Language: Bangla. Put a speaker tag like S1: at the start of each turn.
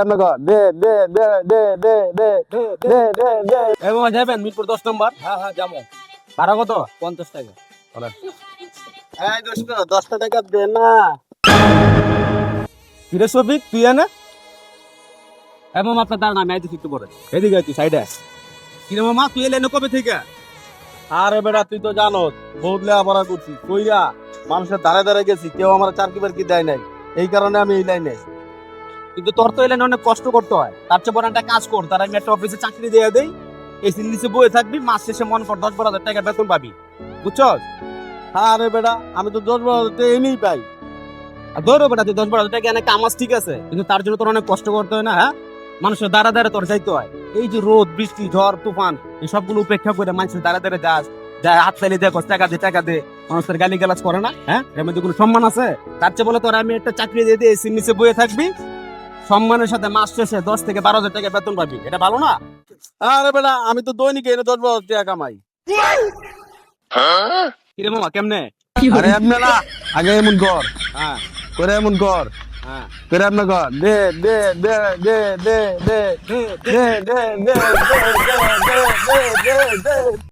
S1: আপনি কর দে দে দে দে দে দে দে দে দে।
S2: এবং যাবেন মিরপুর 10 নম্বর।
S3: হ্যাঁ হ্যাঁ যাবো।
S2: ভাড়া কত?
S3: 50 টাকা।
S1: এই দোস্ত 10 টাকা দে না।
S2: কিরে সবিক তুই না? এবং আপনার দাঁড়ান আমি আইতে একটু পরে। এদিকে তুই সাইডে। কিরে মামা তুই এলে কবে থেকে?
S1: আরে বেটা তুই তো জানোস বহুত লেখাপড়া করছি কইরা মানুষের ধারে ধারে গেছি, কেউ আমার চাকরি বাকরি দেয় নাই, এই কারণে আমি এই লাইনে।
S2: কিন্তু তোর তো এলে অনেক কষ্ট করতে হয়, তার চেয়ে বড় একটা কাজ কর, তার আমি একটা অফিসে চাকরি দিয়ে দেই, এসির নিচে বয়ে থাকবি, মাস শেষে মন কর 10-12 হাজার টাকা বেতন পাবি, বুঝছস?
S1: আরে বেটা আমি তো 10-12 এনেই পাই।
S2: আর ধরো বেটা তুই 10-12 হাজার টাকা এনে কামাস ঠিক আছে, কিন্তু তার জন্য তোর অনেক কষ্ট করতে হয় না? হ্যাঁ, মানুষের দ্বারা দ্বারা তোর যাইতে হয়, এই যে রোদ বৃষ্টি ঝড় তুফান এই সবগুলো উপেক্ষা করে মানুষের দ্বারা দ্বারা যাস, যা হাত চাইলে দেখো টাকা দে মানুষের গালি গালাজ করে না? হ্যাঁ, এর মধ্যে কোনো সম্মান আছে? তার চেয়ে বলে তোর আমি একটা চাকরি দিয়ে দিই, এসির নিচে বয়ে থাকবি, সম্মানের সাথে মাস শেষে 10 থেকে 12 হাজার টাকা বেতন পাবি, এটা ভালো না?
S1: আরে বেটা আমি তো দৈনিক এনে 10-12 টাকা কামাই।
S2: কিরে মামা কেমনে?
S1: আরে এমনি না, আগে এমন কর,
S2: হ্যাঁ
S1: করে এমন কর,
S2: হ্যাঁ
S1: করে আপনি কর দে দে দে দে দে দে দে দে দে দে দে দে দে দে দে দে।